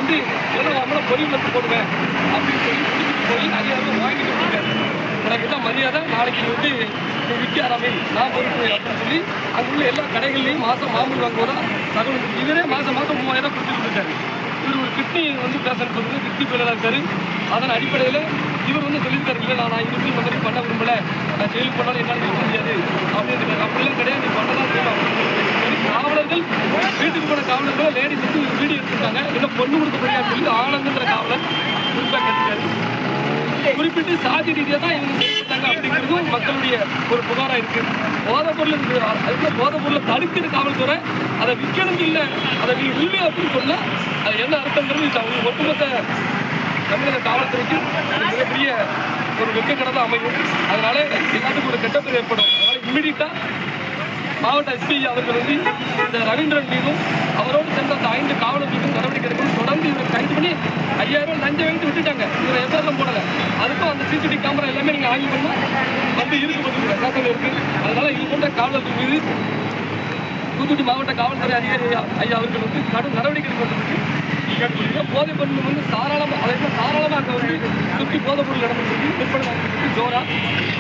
வந்து ஏதோ நம்மள பொறிவிலக்கு போடுவேன் அப்படின்னு சொல்லி கூட்டிகிட்டு போய் அதிகாரம் வாங்கிட்டு இருக்காரு. எனக்கு எல்லாம் மரியாதை, நாளைக்கு வந்து விற்க ஆரம்பி நான் பொறுப்பு அப்படின்னு சொல்லி அங்குள்ள எல்லா கடைகள்லையும் மாதம் மாமூல் வாங்குவதா தகவல். இவரே மாதம் 3000 கொடுத்துட்டு இருக்காரு. இவர் ஒரு கிட்னி வந்து பேஷண்ட் வந்து கிட்னி ஃபெயிலியராக இருக்காரு. அதன் அடிப்படையில் இவர் வந்து சொல்லியிருக்காரு, இல்லை நான் இதுக்கு இந்த மாதிரி பண்ண விரும்பலை, நான் ஜெயிலுக்கு போனாலும் என்னால் இருக்க முடியாது அப்படின்னு. அப்படிலாம் கிடையாது, நீ பண்ணதான் செய்யணும் அப்படின்னு. காவலர்கள் வீட்டுக்கு போன காவலர்கள் லேடிஸ் வந்து வீடியோ எடுத்துருக்காங்க. இன்னும் பொண்ணு கொடுக்க முடியாது சொல்லி ஆனந்துங்கிற காவலர் குறிப்பாக கேட்டுக்காரு. குறிப்பிட்டு சாதி ரீதியாக தான் இவங்க செய்யப்பட்டாங்க அப்படிங்கிறதும் மக்களுடைய ஒரு புகாராக இருக்குது. போதைப் பொருள் அதுக்குள்ள போதைப் பொருளை தடுக்கிற காவல்துறை அதை விற்கணும் இல்லை, அதை நீ இல்லை அப்படின்னு சொன்னால் அது என்ன அர்த்தங்கிறது அவங்க ஒட்டுமொத்த தமிழக காவல்துறைக்கு மிகப்பெரிய ஒரு வெட்கக்கடை தான் அமையும். அதனால எல்லாத்துக்கும் ஒரு கெட்ட பேர் ஏற்படும். அதனால இம்மிடியட்டாக மாவட்ட எஸ்பி அவர்கள் வந்து இந்த ரவீந்திரன் மீதும் அவரோடு சேர்ந்த அந்த 5 காவலர்களுக்கும் நடவடிக்கை எடுக்கணும். தொடர்ந்து இவரை கைது பண்ணி 5000 லஞ்சம் வாங்கிட்டு விட்டுட்டாங்க. இவரை எஃப்ஐஆர்லாம் போடலை. அதுக்கும் அந்த சிசிடிவி கேமரா எல்லாமே நீங்கள் ஆய்வு பண்ணால் வந்து இருக்கு சாசனம் இருக்குது. அதனால இது போன்ற காவலர்கள் மீது தூத்துக்குடி மாவட்ட காவல்துறை அதிகாரி ஐயா அவர்கள் வந்து கடும் நடவடிக்கை எடுக்கப்பட்டு போதைப் பொருள் வந்து தாராளமாக அங்கே வந்து சுற்றி போதைப் பொருள் நடந்துருக்கு, விற்பனை ஜோரா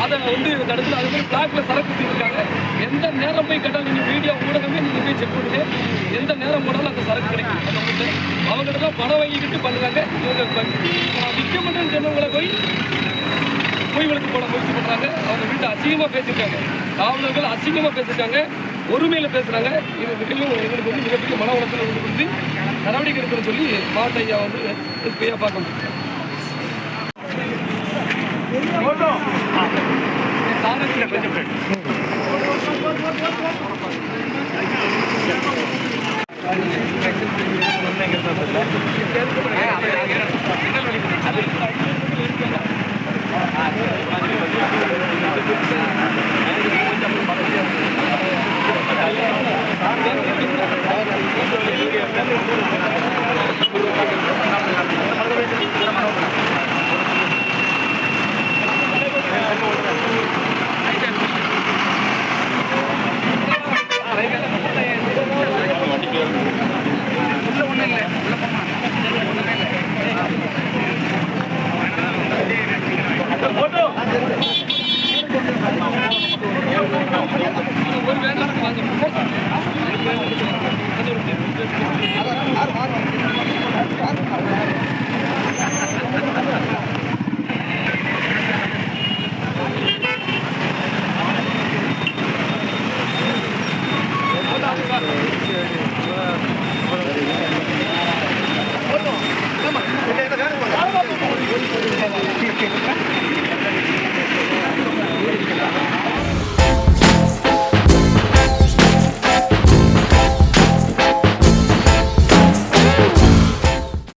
அதை வந்து தடுத்து அது மாதிரி பிளாக்ல சரக்கு வச்சுருக்காங்க. எந்த நேரம் போய் கேட்டால் நீங்கள் மீடியா ஊடகமே நீங்கள் போய் செக் பண்ணுங்க, எந்த நேரம் போனாலும் அந்த சரக்கு கிடைக்கும். அதை வந்து அவங்ககிட்டலாம் பணம் வாங்கிக்கிட்டு பண்ணுறாங்க. இவங்க விற்கமன்றன்னு சொன்னவங்களை போய் பொய் வழக்கு போட முயற்சி பண்ணுறாங்க. அவங்க வீட்டை அசிங்கமாக பேசியிருக்காங்க, காவலர்கள் அசிங்கமாக பேசியிருக்காங்க, ஒருமையில் பேசுகிறாங்க. இது மிகவும் எங்களுக்கு வந்து மிகப்பெரிய மன உணர்ச்சியில் வந்து கொடுத்து நடவடிக்கை எடுக்கணும்னு சொல்லி மாவட்ட ஐயா வந்து எஸ்பியா பார்க்கணும்.